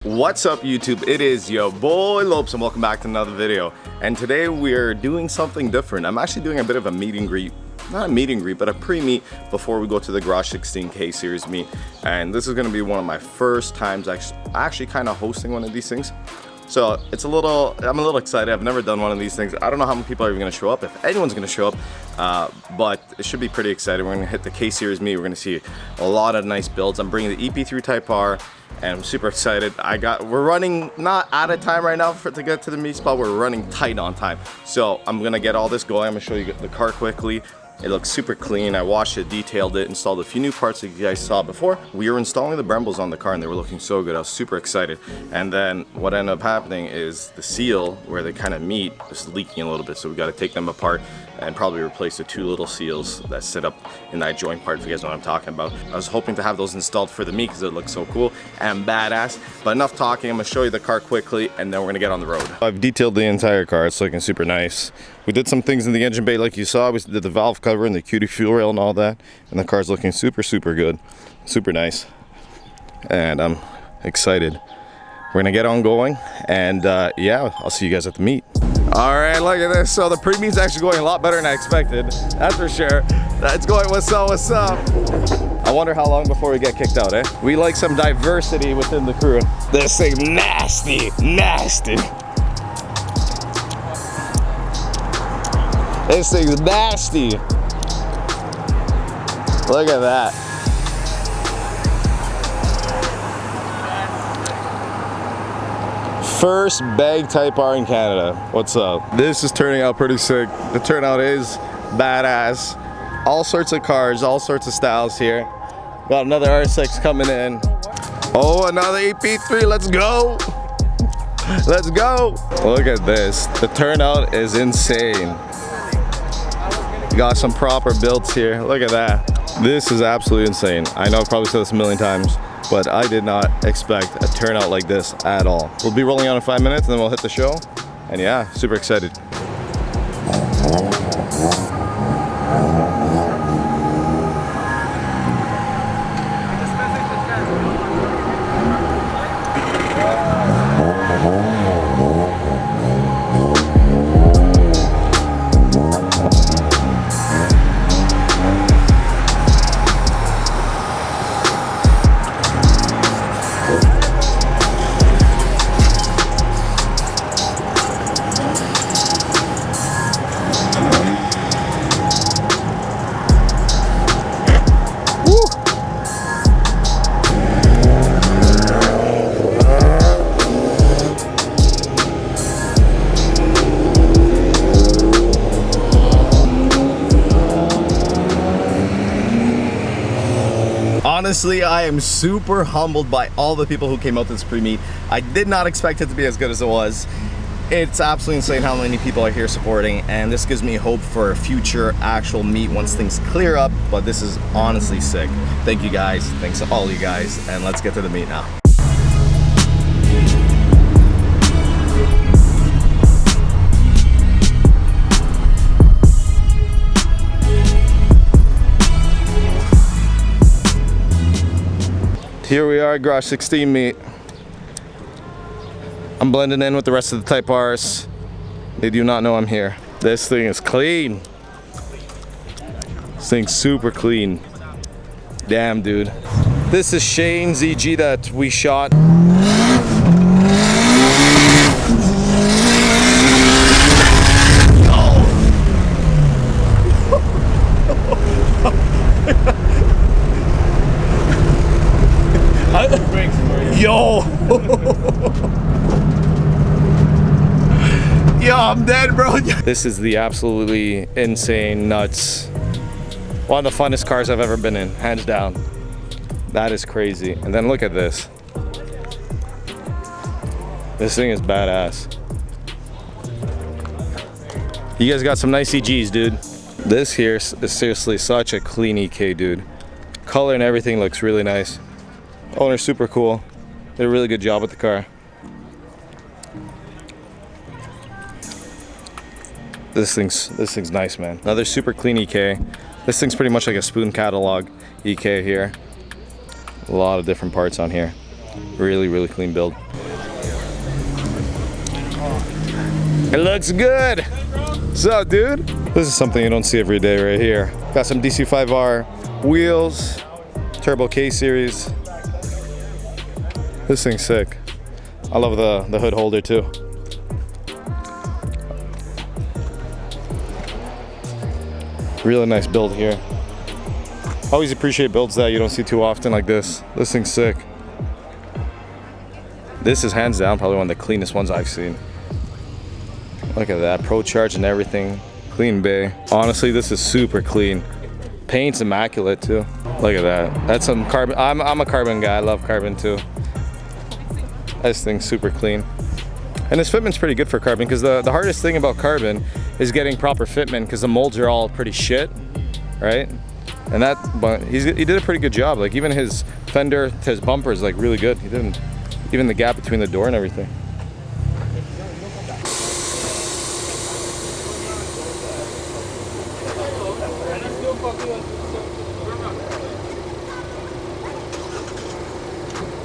What's up YouTube? It is your boy Lowpes and welcome back to another video. And today we're doing something different. I'm actually doing a bit of a meet and greet. Not a meet and greet, but a pre-meet before we go to the Garage 16K series meet. And this is going to be one of my first times actually kind of hosting one of these things. So I'm a little excited. I've never done one of these things. I don't know how many people are even going to show up, if anyone's going to show up, but it should be pretty exciting. We're going to hit the K series meet. We're going to see a lot of nice builds. I'm bringing the EP3 Type R, and I'm super excited. We're running not out of time right now to get to the meet spot. We're running tight on time. So I'm going to get all this going. I'm going to show you the car quickly. It looks super clean. I washed it, detailed it, installed a few new parts that you guys saw before. We were installing the Brembles on the car and they were looking so good. I was super excited. And then what ended up happening is the seal where they kind of meet is leaking a little bit. So we got to take them apart and probably replace the two little seals that sit up in that joint part, if you guys know what I'm talking about. I was hoping to have those installed for the meet because it looks so cool and badass. But enough talking, I'm gonna show you the car quickly and then we're gonna get on the road. I've detailed the entire car, it's looking super nice. We did some things in the engine bay like you saw. We did the valve cover and the cutie fuel rail and all that. And the car's looking super good, super nice. And I'm excited. We're gonna get on going and yeah, I'll see you guys at the meet. All right, look at this. So the pre-meet's actually going a lot better than I expected. That's for sure. That's going, what's up, what's up? I wonder how long before we get kicked out, eh? We like some diversity within the crew. This thing nasty, nasty. This thing's nasty. Look at that. First bag Type R in Canada. What's up? This is turning out pretty sick. The turnout is badass. All sorts of cars, all sorts of styles here. Got another R6 coming in. Oh, another EP3, let's go. Let's go. Look at this. The turnout is insane. Got some proper builds here. Look at that. This is absolutely insane. I know I've probably said this a million times, but I did not expect a turnout like this at all. We'll be rolling out in 5 minutes and then we'll hit the show. And yeah, super excited. Honestly, I am super humbled by all the people who came out to this pre-meet. I did not expect it to be as good as it was. It's absolutely insane how many people are here supporting, and this gives me hope for a future actual meet once things clear up, but this is honestly sick. Thank you guys, thanks to all you guys, and let's get to the meet now. Here we are, Garage 16 meet. I'm blending in with the rest of the Type Rs. They do not know I'm here. This thing is clean. This thing's super clean. Damn, dude. This is Shane's EG that we shot. Yo! Yo, I'm dead, bro. This is the absolutely insane, nuts. One of the funnest cars I've ever been in, hands down. That is crazy. And then look at this. This thing is badass. You guys got some nice EGs, dude. This here is seriously such a clean EK, dude. Color and everything looks really nice. Owner's super cool. Did a really good job with the car. This thing's nice, man. Another super clean EK. This thing's pretty much like a spoon catalog EK here. A lot of different parts on here. Really clean build. It looks good. What's up, dude? This is something you don't see every day right here. Got some DC5R wheels, turbo K series. This thing's sick. I love the hood holder too. Really nice build here. Always appreciate builds that you don't see too often like this. This thing's sick. This is hands down probably one of the cleanest ones I've seen. Look at that, Pro Charge and everything. Clean bay. Honestly, this is super clean. Paint's immaculate too. Look at that. That's some carbon. I'm a carbon guy. I love carbon too. This thing's super clean. And this fitment's pretty good for carbon because the hardest thing about carbon is getting proper fitment because the molds are all pretty shit, right? And but he did a pretty good job. Like even his fender to his bumper is like really good. He didn't, even the gap between the door and everything.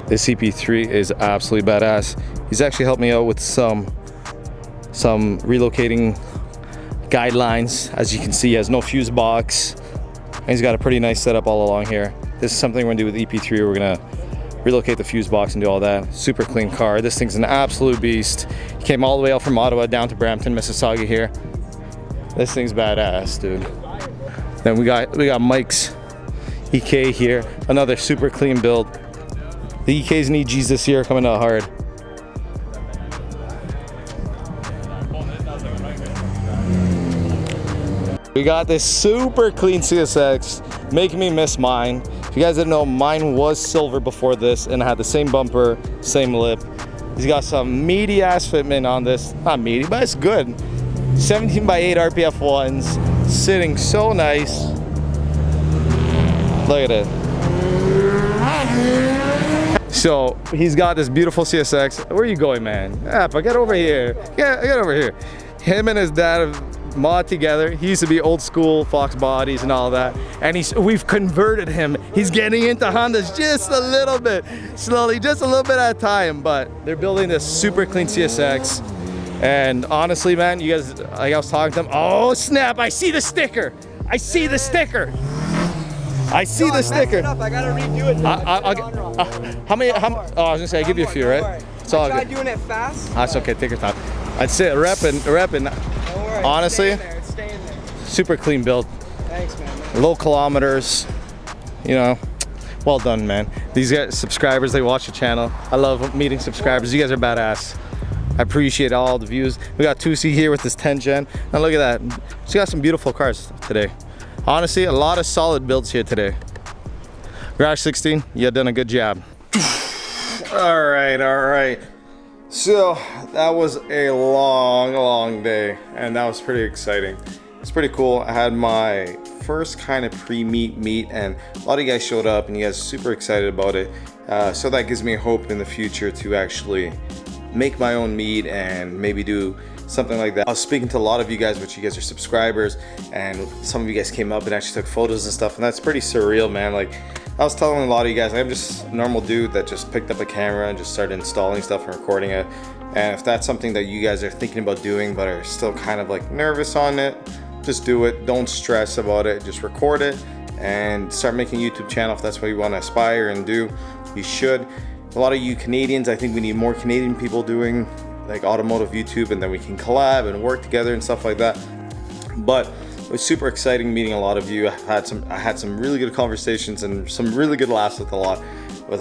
This CP3 is absolutely badass. He's actually helped me out with some relocating guidelines. As you can see, he has no fuse box. And he's got a pretty nice setup all along here. This is something we're gonna do with EP3. We're gonna relocate the fuse box and do all that. Super clean car. This thing's an absolute beast. He came all the way out from Ottawa down to Brampton, Mississauga here. This thing's badass, dude. Then we got Mike's EK here. Another super clean build. The EKs and EGs this year are coming out hard. We got this super clean CSX, making me miss mine. If you guys didn't know, mine was silver before this and had the same bumper, same lip. He's got some meaty ass fitment on this. Not meaty, but it's good. 17x8 RPF ones, sitting so nice. Look at it. So he's got this beautiful CSX. Where are you going, man? Appa, get over here. Get over here. Him and his dad have mod together. He used to be old school Fox bodies and all that. And we've converted him. He's getting into Hondas just a little bit, slowly, just a little bit at a time. But they're building this super clean CSX. And honestly, man, you guys, like I was talking to them. Oh snap! I see the sticker. I see the sticker. I see the sticker. I gotta redo it. How many? Oh, I was gonna say I give you a few, right? So I tried doing it fast. That's okay. Take your time. I'd say repping. Don't worry. Honestly, it's staying there. Super clean build. Thanks, man. Low kilometers. You know, well done, man. These guys, subscribers, they watch the channel. I love meeting subscribers. You guys are badass. I appreciate all the views. We got 2C here with this 10 gen. Now look at that. She got some beautiful cars today. Honestly, a lot of solid builds here today. Garage 16, you done a good job. All right. So that was a long day, and that was pretty exciting. It's pretty cool. I had my first kind of pre-meet meet, and a lot of you guys showed up, and you guys are super excited about it. So that gives me hope in the future to actually make my own meet and maybe do something like that. I was speaking to a lot of you guys, which you guys are subscribers, and some of you guys came up and actually took photos and stuff, and that's pretty surreal, man. Like I was telling a lot of you guys, I'm just a normal dude that just picked up a camera and just started installing stuff and recording it. And if that's something that you guys are thinking about doing but are still kind of like nervous on it, just do it. Don't stress about it. Just record it and start making a YouTube channel if that's what you want to aspire and do. You should. A lot of you Canadians, I think we need more Canadian people doing like automotive YouTube, and then we can collab and work together and stuff like that. But it was super exciting meeting a lot of you. I had some really good conversations and some really good laughs with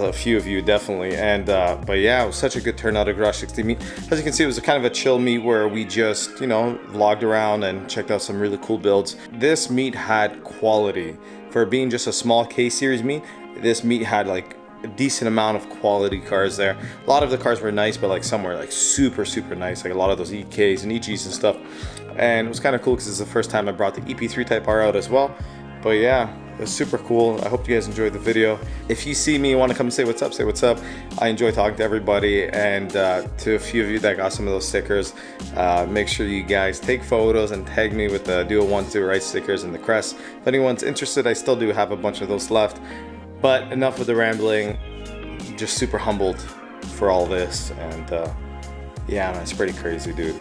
a few of you, definitely. And but yeah, it was such a good turnout at Garage 16 meet. As you can see, it was a kind of a chill meet where we just, you know, vlogged around and checked out some really cool builds. This meet had quality. For being just a small K-series meet, this meet had like a decent amount of quality cars there. A lot of the cars were nice, but like some were like super nice, like a lot of those EKs and EGs and stuff. And it was kind of cool because it's the first time I brought the EP3 Type R out as well. But yeah, it was super cool. I hope you guys enjoyed the video. If you see me and want to come and say what's up, say what's up. I enjoy talking to everybody, and to a few of you that got some of those stickers, make sure you guys take photos and tag me with the Duo 1 2 Right stickers and the crest. If anyone's interested, I still do have a bunch of those left. But enough with the rambling. Just super humbled for all this, and yeah, man, it's pretty crazy, dude.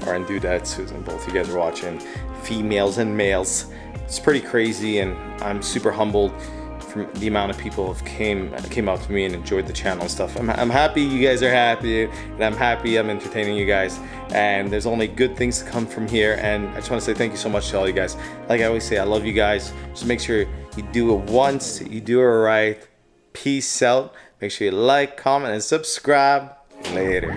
or and Dudette, Susan, both you guys are watching, females and males. It's pretty crazy, and I'm super humbled from the amount of people who came up to me and enjoyed the channel and stuff. I'm happy you guys are happy, and I'm happy I'm entertaining you guys, and there's only good things to come from here. And I just want to say thank you so much to all you guys. Like I always say, I love you guys. Just make sure you do it once, you do it right. Peace out. Make sure you like, comment, and subscribe. Later.